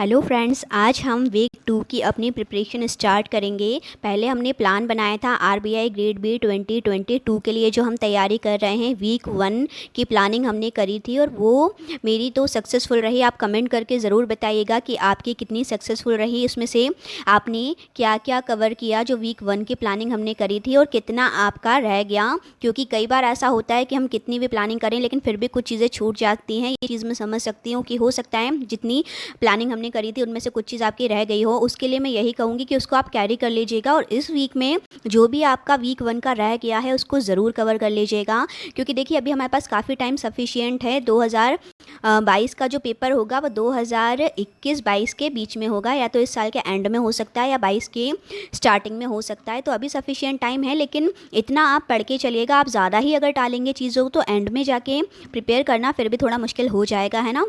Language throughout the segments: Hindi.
हेलो फ्रेंड्स, आज हम वीक 2 की अपनी प्रिपरेशन स्टार्ट करेंगे। पहले हमने प्लान बनाया था आरबीआई ग्रेड बी 2022 के लिए जो हम तैयारी कर रहे हैं। वीक 1 की प्लानिंग हमने करी थी और वो मेरी तो सक्सेसफुल रही। आप कमेंट करके ज़रूर बताइएगा कि आपकी कितनी सक्सेसफुल रही, इसमें से आपने क्या क्या कवर किया जो वीक 1 की प्लानिंग हमने करी थी और कितना आपका रह गया। क्योंकि कई बार ऐसा होता है कि हम कितनी भी प्लानिंग करें लेकिन फिर भी कुछ चीज़ें छूट जाती हैं। ये चीज़ मैं समझ सकती हूँ कि हो सकता है जितनी प्लानिंग हमने करी थी उनमें से कुछ चीज़ आपकी रह गई हो। उसके लिए मैं यही कहूँगी कि उसको आप कैरी कर लीजिएगा और इस वीक में जो भी आपका वीक 1 का रह गया है उसको ज़रूर कवर कर लीजिएगा। क्योंकि देखिए अभी हमारे पास काफ़ी टाइम सफिशिएंट है। 2022 का जो पेपर होगा वो 2021-22 के बीच में होगा, या तो इस साल के एंड में हो सकता है या 22 के स्टार्टिंग में हो सकता है। तो अभी सफिशिएंट टाइम है, लेकिन इतना आप पढ़ के चलिएगा। आप ज़्यादा ही अगर टालेंगे चीज़ों तो एंड में जाके प्रिपेयर करना फिर भी थोड़ा मुश्किल हो जाएगा, है ना।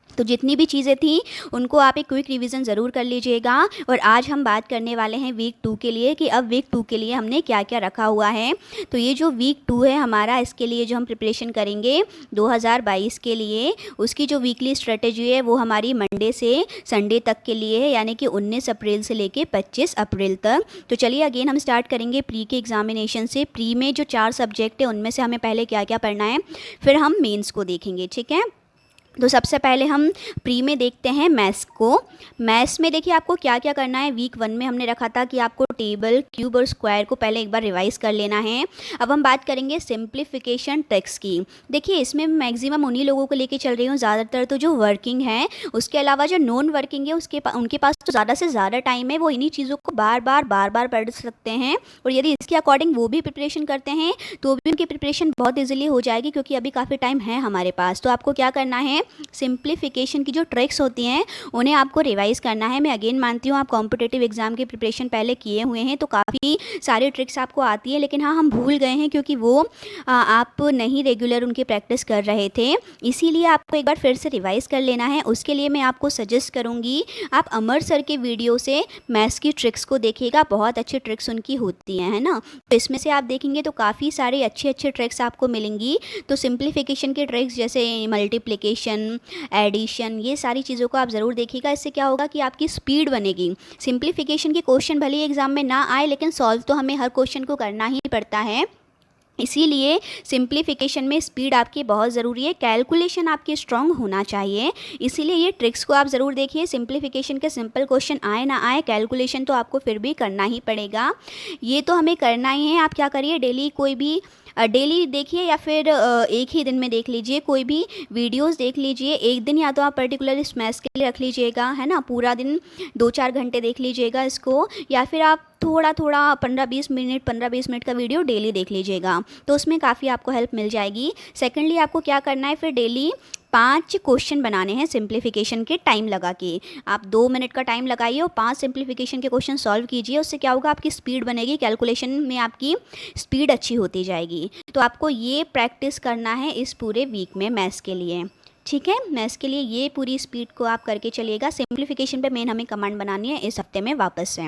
तो जितनी भी चीज़ें थी उनको आप एक क्विक रिवीजन ज़रूर कर लीजिएगा। और आज हम बात करने वाले हैं वीक 2 के लिए कि अब वीक 2 के लिए हमने क्या क्या रखा हुआ है। तो ये जो वीक 2 है हमारा, इसके लिए जो हम प्रिपरेशन करेंगे 2022 के लिए, उसकी जो वीकली स्ट्रेटेजी है वो हमारी मंडे से संडे तक के लिए है, यानी कि 19 अप्रैल से लेके 25 अप्रैल तक। तो चलिए अगेन हम स्टार्ट करेंगे प्री के एग्जामिनेशन से। प्री में जो 4 सब्जेक्ट है उनमें से हमें पहले क्या क्या पढ़ना है, फिर हम मेंस को देखेंगे, ठीक है। तो सबसे पहले हम प्री में देखते हैं मैथ्स को। मैथ्स में देखिए आपको क्या क्या करना है। वीक 1 में हमने रखा था कि आपको टेबल, क्यूब और स्क्वायर को पहले एक बार रिवाइज कर लेना है। अब हम बात करेंगे सिंप्लीफिकेशन ट्रिक्स की। देखिए इसमें मैक्सिमम उन्हीं लोगों को लेके चल रही हूँ, ज़्यादातर तो जो वर्किंग है। उसके अलावा जो नॉन वर्किंग है उनके पास तो ज़्यादा से ज़्यादा टाइम है, वो इन्हीं चीज़ों को बार बार पढ़ सकते हैं। और यदि इसके अकॉर्डिंग वो भी प्रिपरेशन करते हैं तो भी उनकी प्रिपरेशन बहुत ईजिली हो जाएगी, क्योंकि अभी काफ़ी टाइम है हमारे पास। तो आपको क्या करना है, सिंप्लीफिकेशन की जो ट्रिक्स होती हैं उन्हें आपको रिवाइज करना है। मैं अगेन मानती हूँ आप कॉम्पिटिटिव एग्जाम की प्रिपरेशन पहले किए हुए हैं तो काफ़ी सारी ट्रिक्स आपको आती है, लेकिन हाँ हम भूल गए हैं क्योंकि वो आप नहीं रेगुलर उनकी प्रैक्टिस कर रहे थे। इसीलिए आपको एक बार फिर से रिवाइज कर लेना है। उसके लिए मैं आपको सजेस्ट करूँगी आप अमर सर के वीडियो से मैथ्स की ट्रिक्स को देखिएगा। बहुत अच्छी ट्रिक्स उनकी होती हैं, है ना। तो इसमें से आप देखेंगे तो काफ़ी सारे अच्छे अच्छे ट्रिक्स आपको मिलेंगी। तो सिंप्लीफिकेशन की ट्रिक्स जैसे मल्टीप्लिकेशन, एडिशन, ये सारी चीज़ों को आप ज़रूर देखिएगा। इससे क्या होगा कि आपकी स्पीड बनेगी। सिंप्लीफिकेशन के क्वेश्चन भले ही एग्जाम में ना आए, लेकिन सॉल्व तो हमें हर क्वेश्चन को करना ही पड़ता है। इसीलिए सिंप्लीफिकेशन में स्पीड आपकी बहुत ज़रूरी है, कैलकुलेशन आपकी स्ट्रांग होना चाहिए। इसीलिए ये ट्रिक्स को आप ज़रूर देखिए। सिंप्लीफिकेशन के सिंपल क्वेश्चन आए ना आए, कैलकुलेशन तो आपको फिर भी करना ही पड़ेगा। ये तो हमें करना ही है। आप क्या करिए, डेली कोई भी डेली देखिए या फिर एक ही दिन में देख लीजिए, कोई भी वीडियोस देख लीजिए। एक दिन या तो आप पर्टिकुलर इस मैथ्स के लिए रख लीजिएगा, है ना, पूरा दिन 2-4 घंटे देख लीजिएगा इसको, या फिर आप थोड़ा थोड़ा 15-20 मिनट का वीडियो डेली देख लीजिएगा। तो उसमें काफ़ी आपको हेल्प मिल जाएगी। सेकेंडली आपको क्या करना है, फिर डेली 5 क्वेश्चन बनाने हैं सिंप्लीफिकेशन के टाइम लगा के। आप 2 मिनट का टाइम लगाइए और 5 सिंप्लीफिकेशन के क्वेश्चन सॉल्व कीजिए। उससे क्या होगा, आपकी स्पीड बनेगी, कैलकुलेशन में आपकी स्पीड अच्छी होती जाएगी। तो आपको ये प्रैक्टिस करना है इस पूरे वीक में मैथ्स के लिए, ठीक है। मैथ्स के लिए ये पूरी स्पीड को आप करके चलिएगा। सिंप्लीफिकेशन पे मेन हमें कमांड बनानी है इस हफ्ते में वापस से।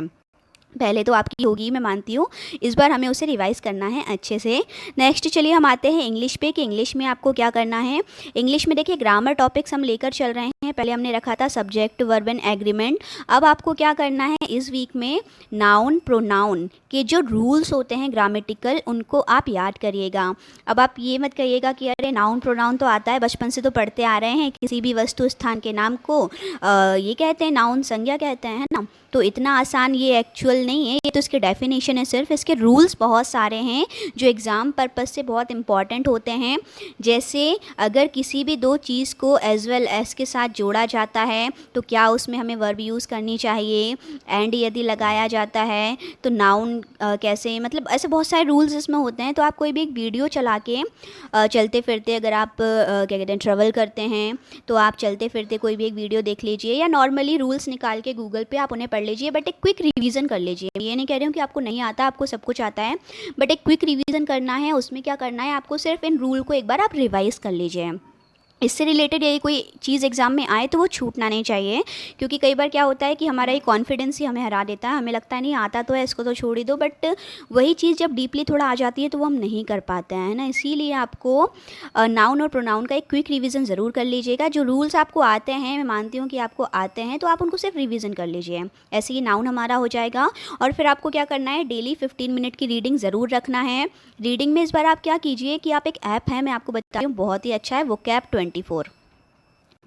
पहले तो आपकी होगी, मैं मानती हूँ, इस बार हमें उसे रिवाइज़ करना है अच्छे से। नेक्स्ट चलिए हम आते हैं इंग्लिश पे कि इंग्लिश में आपको क्या करना है। इंग्लिश में देखिए ग्रामर टॉपिक्स हम लेकर चल रहे हैं। पहले हमने रखा था सब्जेक्ट, वर्ब एंड एग्रीमेंट। अब आपको क्या करना है, इस वीक में नाउन प्रोनाउन के जो रूल्स होते हैं ग्रामेटिकल, उनको आप याद करिएगा। अब आप ये मत कहिएगा कि अरे नाउन प्रोनाउन तो आता है, बचपन से तो पढ़ते आ रहे हैं, किसी भी वस्तु स्थान के नाम को ये कहते हैं नाउन, संज्ञा कहते हैं, है ना। तो इतना आसान ये एक्चुअल नहीं है, ये तो इसके डेफिनेशन है सिर्फ। इसके रूल्स बहुत सारे हैं जो एग्ज़ाम पर्पस से बहुत इंपॉर्टेंट होते हैं। जैसे अगर किसी भी दो चीज़ को एज वेल एज के साथ जोड़ा जाता है तो क्या उसमें हमें वर्ब यूज़ करनी चाहिए, एंड यदि लगाया जाता है तो नाउन कैसे, मतलब ऐसे बहुत सारे रूल्स इसमें होते हैं। तो आप कोई भी एक वीडियो चला के चलते फिरते, अगर आप क्या कहते हैं ट्रैवल करते हैं तो आप चलते फिरते कोई भी एक वीडियो देख लीजिए, या नॉर्मली रूल्स निकाल के गूगल पे आप उन्हें पढ़ लीजिए, बट एक क्विक रिवीजन कर लीजिए। ये नहीं कह रही हूँ कि आपको नहीं आता, आपको सब कुछ आता है, बट एक क्विक रिवीजन करना है। उसमें क्या करना है, आपको सिर्फ इन रूल को एक बार आप रिवाइज कर लीजिए। इससे रिलेटेड यदि कोई चीज़ एग्ज़ाम में आए तो वो छूटना नहीं चाहिए, क्योंकि कई बार क्या होता है कि हमारा ये कॉन्फिडेंस ही हमें हरा देता है, हमें लगता है नहीं आता तो है, इसको तो छोड़ ही दो, बट वही चीज़ जब डीपली थोड़ा आ जाती है तो वो हम नहीं कर पाते हैं, है ना। इसीलिए आपको नाउन और प्रोनाउन का एक क्विक रिवीजन ज़रूर कर लीजिएगा। जो रूल्स आपको आते हैं, मैं मानती हूँ कि आपको आते हैं, तो आप उनको सिर्फ रिवीजन कर लीजिए। ऐसे ही नाउन हमारा हो जाएगा। और फिर आपको क्या करना है, डेली 15 मिनट की रीडिंग ज़रूर रखना है। रीडिंग में इस बार आप क्या कीजिए कि आप, एक ऐप है, मैं आपको बता रही हूँ, बहुत ही अच्छा है, vocab 24।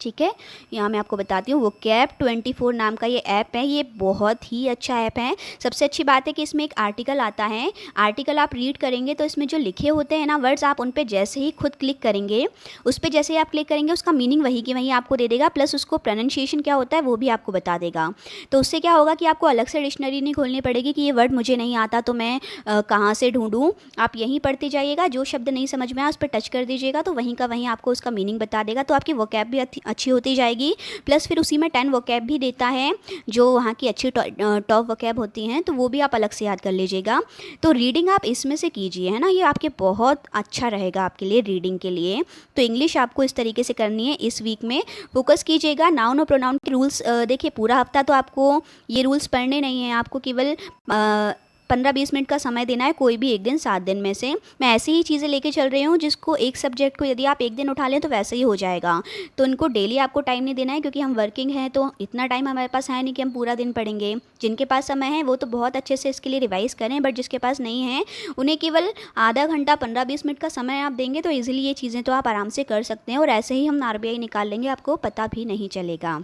ठीक है, यहाँ मैं आपको बताती हूँ, vocab 24 नाम का ये ऐप है। ये बहुत ही अच्छा ऐप है। सबसे अच्छी बात है कि इसमें एक आर्टिकल आता है। आर्टिकल आप रीड करेंगे तो इसमें जो लिखे होते हैं ना वर्ड्स, आप उन पे जैसे ही खुद क्लिक करेंगे, उस पर जैसे ही आप क्लिक करेंगे उसका मीनिंग वही की वही आपको दे देगा, प्लस उसको प्रोनाउंसिएशन क्या होता है वो भी आपको बता देगा। तो उससे क्या होगा कि आपको अलग से डिक्शनरी नहीं खोलनी पड़ेगी कि ये वर्ड मुझे नहीं आता तो मैं कहाँ से ढूंढूं। आप यहीं पढ़ते जाइएगा, जो शब्द नहीं समझ में आया उस पर टच कर दीजिएगा तो वहीं का वहीं आपको उसका मीनिंग बता देगा। तो आपकी vocab भी अच्छी होती जाएगी। प्लस फिर उसी में 10 vocab भी देता है, जो वहाँ की अच्छी टॉप vocab होती हैं, तो वो भी आप अलग से याद कर लीजिएगा। तो रीडिंग आप इसमें से कीजिए, है ना, ये आपके बहुत अच्छा रहेगा आपके लिए रीडिंग के लिए। तो इंग्लिश आपको इस तरीके से करनी है। इस वीक में फोकस कीजिएगा। नाउन और प्रोनाउन के रूल्स देखिए, पूरा हफ्ता तो आपको ये रूल्स पढ़ने नहीं हैं, आपको केवल 15-20 मिनट का समय देना है, कोई भी एक दिन 7 दिन में से। मैं ऐसी ही चीज़ें लेके चल रही हूँ जिसको, एक सब्जेक्ट को यदि आप एक दिन उठा लें तो वैसे ही हो जाएगा। तो इनको डेली आपको टाइम नहीं देना है, क्योंकि हम वर्किंग हैं तो इतना टाइम हमारे पास है नहीं कि हम पूरा दिन पढ़ेंगे। जिनके पास समय है वो तो बहुत अच्छे से इसके लिए रिवाइज़ करें, बट जिसके पास नहीं है उन्हें केवल आधा घंटा 15-20 मिनट का समय आप देंगे तो ईजिली ये चीज़ें तो आप आराम से कर सकते हैं। और ऐसे ही हम RBI निकाल लेंगे, आपको पता भी नहीं चलेगा।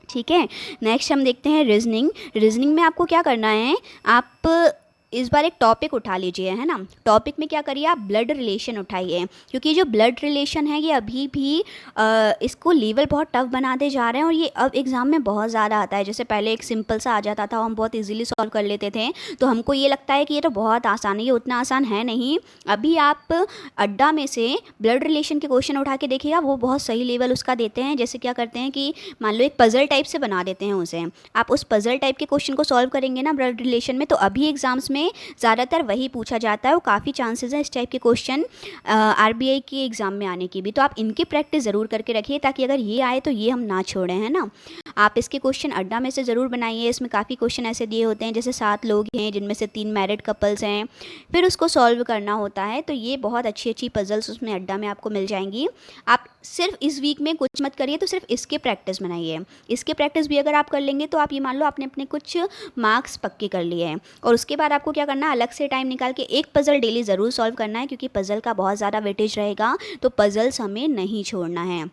ठीक है, नेक्स्ट हम देखते हैं रीजनिंग। रीजनिंग में आपको क्या करना है, आप इस बार एक टॉपिक उठा लीजिए, है ना। टॉपिक में क्या करिए, आप ब्लड रिलेशन उठाइए, क्योंकि जो ब्लड रिलेशन है ये अभी भी इसको लेवल बहुत टफ बनाते जा रहे हैं, और ये अब एग्ज़ाम में बहुत ज़्यादा आता है। जैसे पहले एक सिंपल सा आ जाता था, हम बहुत इजीली सॉल्व कर लेते थे, तो हमको ये लगता है कि ये तो बहुत आसान है, ये उतना आसान है नहीं। अभी आप अड्डा में से ब्लड रिलेशन के क्वेश्चन उठा के देखिएगा, वो बहुत सही लेवल उसका देते हैं। जैसे क्या करते हैं कि मान लो एक पज़ल टाइप से बना देते हैं उसे, आप उस पज़ल टाइप के क्वेश्चन को सॉल्व करेंगे ना ब्लड रिलेशन में, तो अभी एग्जाम्स में ज़्यादातर वही पूछा जाता है, और काफ़ी चांसेस हैं इस टाइप के क्वेश्चन RBI के एग्ज़ाम में आने की भी। तो आप इनकी प्रैक्टिस ज़रूर करके रखिए, ताकि अगर ये आए तो ये हम ना छोड़ें, है ना। आप इसके क्वेश्चन अड्डा में से ज़रूर बनाइए। इसमें काफ़ी क्वेश्चन ऐसे दिए होते हैं, जैसे 7 लोग हैं जिनमें से 3 मैरिड कपल्स हैं, फिर उसको सॉल्व करना होता है। तो ये बहुत अच्छी अच्छी पजल्स उसमें अड्डा में आपको मिल जाएंगी। आप सिर्फ इस वीक में कुछ मत करिए, तो सिर्फ इसके प्रैक्टिस बनाइए। इसके प्रैक्टिस भी अगर आप कर लेंगे तो आप ये मान लो आपने अपने कुछ मार्क्स पक्के कर लिए हैं। और उसके बाद आपको क्या करना है, अलग से टाइम निकाल के एक पज़ल डेली ज़रूर सॉल्व करना है, क्योंकि पज़ल का बहुत ज़्यादा वेटेज रहेगा, तो पज़ल्स हमें नहीं छोड़ना है।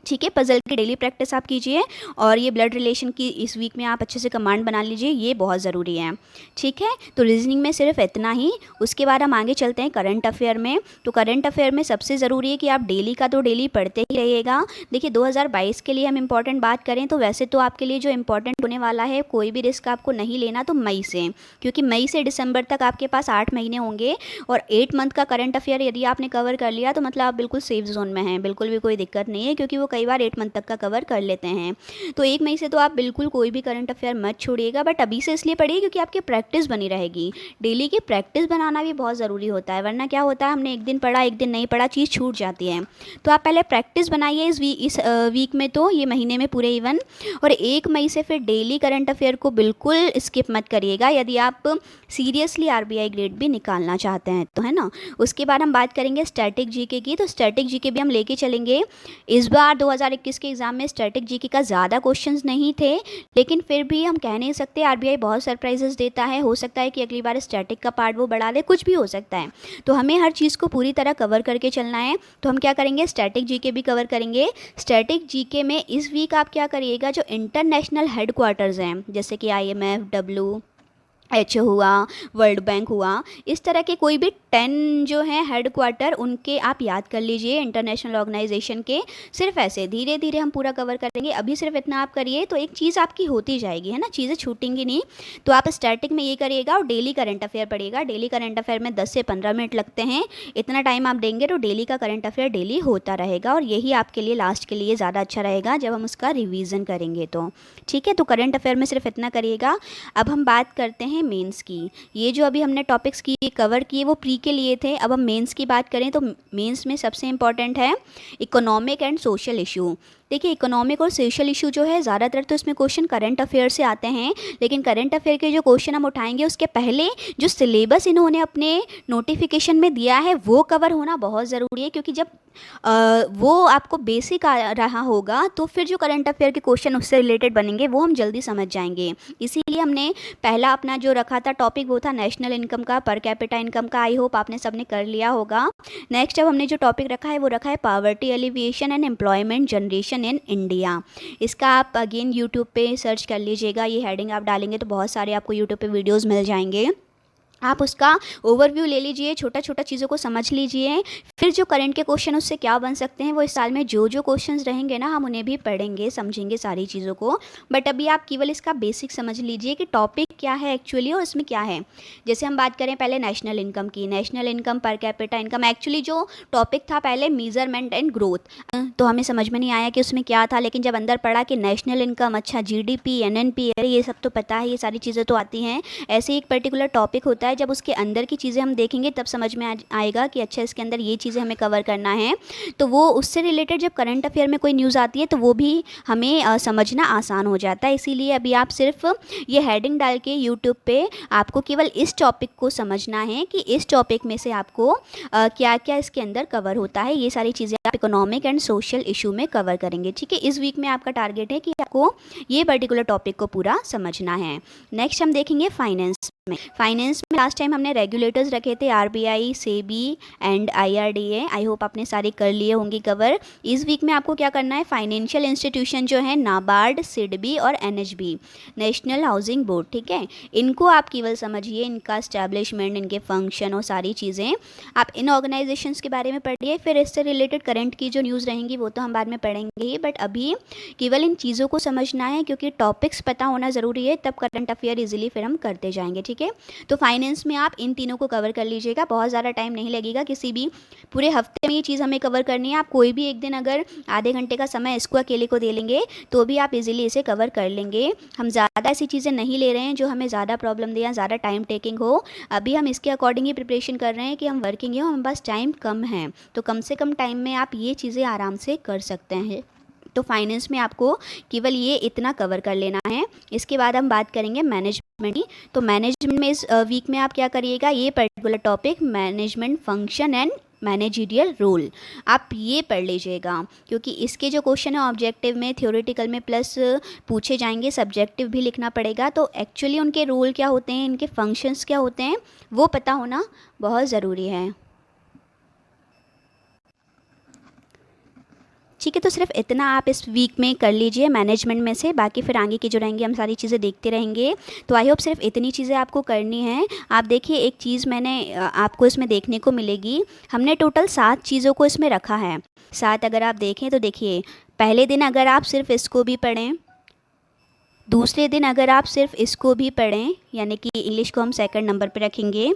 ठीक है, पज़ल की डेली प्रैक्टिस आप कीजिए, और ये ब्लड रिलेशन की इस वीक में आप अच्छे से कमांड बना लीजिए, ये बहुत ज़रूरी है। ठीक है, तो रीजनिंग में सिर्फ इतना ही। उसके बाद हम आगे चलते हैं करंट अफेयर में। तो करंट अफेयर में सबसे ज़रूरी है कि आप डेली का तो डेली पढ़ते ही रहिएगा। देखिए 2022 के लिए हम इंपॉर्टेंट बात करें तो वैसे तो आपके लिए जो इंपॉर्टेंट होने वाला है, कोई भी रिस्क आपको नहीं लेना, तो मई से, क्योंकि मई से दिसंबर तक आपके पास 8 महीने होंगे, और 8 मंथ का करंट अफेयर यदि आपने कवर कर लिया तो मतलब आप बिल्कुल सेफ जोन में हैं, बिल्कुल भी कोई दिक्कत नहीं है, क्योंकि वो कई बार 8 मंथ तक का कवर कर लेते हैं। तो 1 मई से तो आप बिल्कुल कोई भी करंट अफेयर मत छोड़िएगा, बट अभी से इसलिए पढ़िए क्योंकि आपकी प्रैक्टिस बनी रहेगी। डेली की प्रैक्टिस बनाना भी बहुत ज़रूरी होता है, वरना क्या होता है, हमने एक दिन पढ़ा एक दिन नहीं पढ़ा, चीज़ छूट जाती है। तो आप पहले प्रैक्टिस बनाइए इस वीक में, तो ये महीने में पूरे इवन, और 1 मई से फिर डेली करंट अफेयर को बिल्कुल स्किप मत करिएगा, यदि आप सीरियसली RBI ग्रेड भी निकालना चाहते हैं तो, है ना। उसके बाद हम बात करेंगे स्टैटिक जीके की। तो स्टैटिक जीके भी हम लेके चलेंगे। इस बार 2021 के एग्ज़ाम में स्टैटिक जीके का ज़्यादा क्वेश्चंस नहीं थे, लेकिन फिर भी हम कह नहीं सकते, RBI बहुत सरप्राइजेस देता है। हो सकता है कि अगली बार स्टैटिक का पार्ट वो बढ़ा दे, कुछ भी हो सकता है। तो हमें हर चीज़ को पूरी तरह कवर करके चलना है। तो हम क्या करेंगे, स्टैटिक जीके भी कवर करेंगे। स्टैटिक जीके में इस वीक आप क्या करिएगा, जो इंटरनेशनल हेडक्वार्टर्स हैं, जैसे कि IMF, WHO हुआ, वर्ल्ड बैंक हुआ, इस तरह के कोई भी 10 जो हैं हेड क्वार्टर, उनके आप याद कर लीजिए, इंटरनेशनल ऑर्गेनाइजेशन के। सिर्फ ऐसे धीरे धीरे हम पूरा कवर करेंगे। अभी सिर्फ इतना आप करिए तो एक चीज़ आपकी होती जाएगी, है ना, चीज़ें छूटेंगी नहीं। तो आप स्टैटिक में ये करिएगा, और डेली करंट अफेयर पढ़िएगा। डेली करंट अफेयर में 10 से 15 मिनट लगते हैं, इतना टाइम आप देंगे तो डेली का करंट अफेयर डेली होता रहेगा, और यही आपके लिए लास्ट के लिए ज़्यादा अच्छा रहेगा जब हम उसका रिविज़न करेंगे तो। ठीक है, तो करंट अफेयर में सिर्फ इतना करिएगा। अब हम बात करते हैं हैं मेंस की। ये जो अभी हमने टॉपिक्स की कवर किए वो प्री के लिए थे। अब हम मेंस की बात करें तो मेंस में सबसे इम्पॉर्टेंट है इकोनॉमिक एंड सोशल इशू। देखिए इकोनॉमिक और सोशल इशू जो है ज़्यादातर तो इसमें क्वेश्चन करंट अफेयर से आते हैं, लेकिन करंट अफेयर के जो क्वेश्चन हम उठाएंगे उसके पहले जो सिलेबस इन्होंने अपने नोटिफिकेशन में दिया है वो कवर होना बहुत ज़रूरी है, क्योंकि जब वो आपको बेसिक आ रहा होगा तो फिर जो करंट अफेयर के क्वेश्चन उससे रिलेटेड बनेंगे वो हम जल्दी समझ जाएंगे। इसीलिए हमने पहला अपना जो रखा था टॉपिक वो था नेशनल इनकम का, पर कैपिटा इनकम का। आई होप आपने सबने कर लिया होगा। नेक्स्ट अब हमने जो टॉपिक रखा है वो रखा है poverty alleviation and employment generation in India. इसका आप अगेन यूट्यूब पे सर्च कर लीजिएगा, ये हेडिंग आप डालेंगे तो बहुत सारे आपको यूट्यूब पे वीडियोस मिल जाएंगे। आप उसका ओवरव्यू ले लीजिए, छोटा छोटा चीज़ों को समझ लीजिए, फिर जो करंट के क्वेश्चन उससे क्या बन सकते हैं वो इस साल में जो जो क्वेश्चंस रहेंगे ना हम उन्हें भी पढ़ेंगे, समझेंगे सारी चीज़ों को। बट अभी आप केवल इसका बेसिक समझ लीजिए कि टॉपिक क्या है एक्चुअली और इसमें क्या है। जैसे हम बात करें पहले नेशनल इनकम की, national income, per capita income. Actually जो टॉपिक था पहले मेजरमेंट एंड ग्रोथ, तो हमें समझ में नहीं आया कि उसमें क्या था, लेकिन जब अंदर पढ़ा कि नेशनल इनकम, अच्छा जीडीपी, एनएनपी, अरे ये सब तो पता है, ये सारी चीज़ें तो आती हैं। ऐसे एक पर्टिकुलर टॉपिक होता है, जब उसके अंदर की चीज़ें हम देखेंगे तब समझ में आएगा कि अच्छा इसके अंदर ये चीज़ें हमें कवर करना है। तो वो उससे रिलेटेड जब करंट अफेयर में कोई न्यूज़ आती है तो वो भी हमें समझना आसान हो जाता है। इसीलिए अभी आप सिर्फ ये हेडिंग डाल के यूट्यूब पे आपको केवल इस टॉपिक को समझना है कि इस टॉपिक में से आपको क्या क्या इसके अंदर कवर होता है। ये सारी चीज़ें आप इकोनॉमिक एंड सोशल इशू में कवर करेंगे, ठीक है। इस वीक में आपका टारगेट है कि आपको ये पर्टिकुलर टॉपिक को पूरा समझना है। नेक्स्ट हम देखेंगे फाइनेंस में। फाइनेंस में लास्ट टाइम हमने रेगुलेटर्स रखे थे RBI, SEBI and IRDA. I hope आपने सारे कर लिए होंगे कवर। इस वीक में आपको क्या करना है, फाइनेंशियल इंस्टीट्यूशन जो है नाबार्ड, सिडबी और एनएचबी, नेशनल हाउसिंग बोर्ड, ठीक है, इनको आप केवल समझिए, इनका एस्टैब्लिशमेंट, इनके फंक्शन और सारी चीज़ें आप इन ऑर्गेनाइजेशंस के बारे में पढ़िए। फिर इससे रिलेटेड करंट की जो न्यूज़ रहेंगी वो तो हम बाद में पढ़ेंगे ही, बट अभी केवल इन चीज़ों को समझना है, क्योंकि टॉपिक्स पता होना ज़रूरी है, तब करंट अफेयर इजीली फिर हम करते जाएंगे, ठीक है। तो फाइनेंस में आप इन तीनों को कवर कर लीजिएगा, बहुत ज़्यादा टाइम नहीं लगेगा, किसी भी पूरे हफ्ते में ये चीज़ हमें कवर करनी है। आप कोई भी एक दिन अगर आधे घंटे का समय इसको अकेले को दे लेंगे तो भी आप इजीली इसे कवर कर लेंगे। हम ज़्यादा ऐसी चीज़ें नहीं ले रहे हैं जो हमें ज़्यादा प्रॉब्लम दे या ज़्यादा टाइम टेकिंग हो। अभी हम इसके अकॉर्डिंग ही प्रिपरेशन कर रहे हैं कि हम वर्किंग है, हमारे पास टाइम कम है, तो कम से कम टाइम में आप ये चीज़ें आराम से कर सकते हैं। तो फाइनेंस में आपको केवल ये इतना कवर कर लेना है। इसके बाद हम बात करेंगे मैनेजमेंट की। तो मैनेजमेंट में इस वीक में आप क्या करिएगा, ये particular topic management function and managerial role आप ये पढ़ लीजिएगा, क्योंकि इसके जो क्वेश्चन है ऑब्जेक्टिव में, थ्योरेटिकल में प्लस पूछे जाएंगे, सब्जेक्टिव भी लिखना पड़ेगा। तो एक्चुअली उनके रोल क्या होते हैं, इनके फंक्शंस क्या होते हैं, वो पता होना बहुत ज़रूरी है, ठीक है। तो सिर्फ इतना आप इस वीक में कर लीजिए मैनेजमेंट में से, बाकी फिर आगे की जो रहेंगी हम सारी चीज़ें देखते रहेंगे। तो आई होप सिर्फ इतनी चीज़ें आपको करनी है। आप देखिए एक चीज़ मैंने आपको इसमें देखने को मिलेगी, हमने टोटल 7 चीज़ों को इसमें रखा है। 7 अगर आप देखें तो देखिए पहले दिन अगर आप सिर्फ इसको भी पढ़ें, दूसरे दिन अगर आप सिर्फ इसको भी पढ़ें, यानी कि इंग्लिश को हम सेकंड नंबर पे रखेंगे।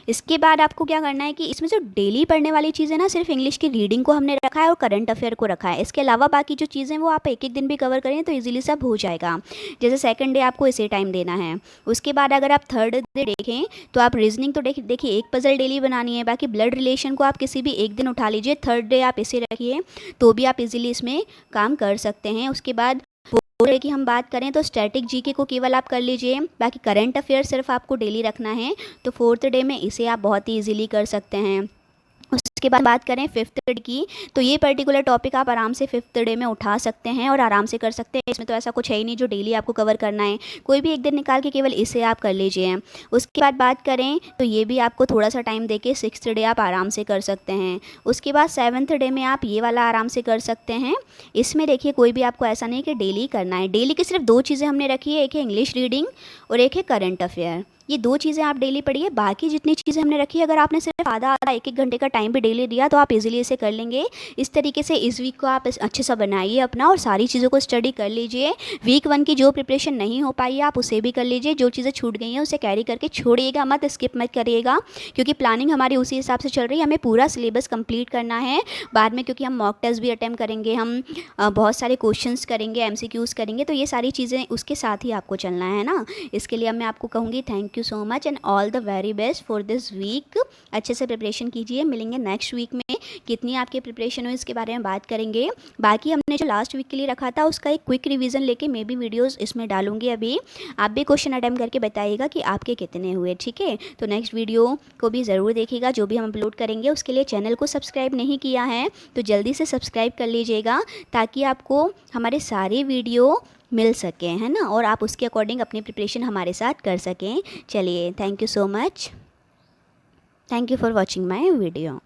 इसके बाद आपको क्या करना है कि इसमें जो डेली पढ़ने वाली चीज़ें ना, सिर्फ इंग्लिश की रीडिंग को हमने रखा है और करंट अफेयर को रखा है। इसके अलावा बाकी जो चीज़ें वो आप एक एक दिन भी कवर करें तो इजीली सब हो जाएगा। जैसे सेकंड डे आपको इसे टाइम देना है। उसके बाद अगर आप थर्ड डे देखें तो आप रीजनिंग तो देखिए एक पजल डेली बनानी है, बाकी ब्लड रिलेशन को आप किसी भी एक दिन उठा लीजिए, थर्ड डे आप इसे रखिए तो भी आप इजीली इसमें काम कर सकते हैं। उसके बाद फोर्थ की हम बात करें तो स्टैटिक जीके को केवल आप कर लीजिए, बाकी करंट अफेयर सिर्फ आपको डेली रखना है। तो फोर्थ डे में इसे आप बहुत ही इजीली कर सकते हैं। उसके बाद बात करें फिफ्थ डे की, तो ये पर्टिकुलर टॉपिक आप आराम से फिफ्थ डे में उठा सकते हैं और आराम से कर सकते हैं। इसमें तो ऐसा कुछ है ही नहीं जो डेली आपको कवर करना है, कोई भी एक दिन निकाल के केवल इसे आप कर लीजिए। उसके बाद बात करें तो ये भी आपको थोड़ा सा टाइम देके सिक्स्थ डे आप आराम से कर सकते हैं। उसके बाद सेवन्थ डे में आप ये वाला आराम से कर सकते हैं। इसमें देखिए कोई भी आपको ऐसा नहीं कि डेली करना है। डेली की सिर्फ 2 चीज़ें हमने रखी है, एक है इंग्लिश रीडिंग और एक है करंट अफेयर। ये 2 चीज़ें आप डेली पढ़िए, बाकी जितनी चीज़ें हमने रखी है अगर आपने सिर्फ आधा एक घंटे का टाइम भी डेली दिया तो आप इजीली इसे कर लेंगे। इस तरीके से इस वीक को आप अच्छे से बनाइए अपना और सारी चीज़ों को स्टडी कर लीजिए। वीक 1 की जो प्रिपरेशन नहीं हो पाई है आप उसे भी कर लीजिए, जो चीज़ें छूट गई हैं उसे कैरी करके छोड़िएगा मत, स्किप मत करिएगा, क्योंकि प्लानिंग हमारी उसी हिसाब से चल रही है। हमें पूरा सिलेबस कंप्लीट करना है बाद में, क्योंकि हम मॉक टेस्ट भी अटैम्प्ट करेंगे, हम बहुत सारे क्वेश्चंस करेंगे, MCQs करेंगे, तो ये सारी चीज़ें उसके साथ ही आपको चलना है ना। इसके लिए मैं आपको कहूँगी thank thank you so much and all the very best for this week. अच्छे से प्रिपरेशन कीजिए। मिलेंगे नेक्स्ट वीक में, कितनी आपकी प्रिपरेशन हुई इसके बारे में बात करेंगे। बाकी हमने जो लास्ट वीक के लिए रखा था उसका एक क्विक रिवीजन लेके मैं भी वीडियोस इसमें डालूंगी। अभी आप भी क्वेश्चन अटेम्प्ट करके बताइएगा कि आपके कितने हुए, ठीक है। तो नेक्स्ट वीडियो को भी ज़रूर देखिएगा, जो भी हम अपलोड करेंगे। उसके लिए चैनल को सब्सक्राइब नहीं किया है तो जल्दी से सब्सक्राइब कर लीजिएगा, ताकि आपको हमारे सारे वीडियो मिल सकें, है ना, और आप उसके अकॉर्डिंग अपनी प्रिपरेशन हमारे साथ कर सकें। चलिए, thank you so much. Thank you for watching my video.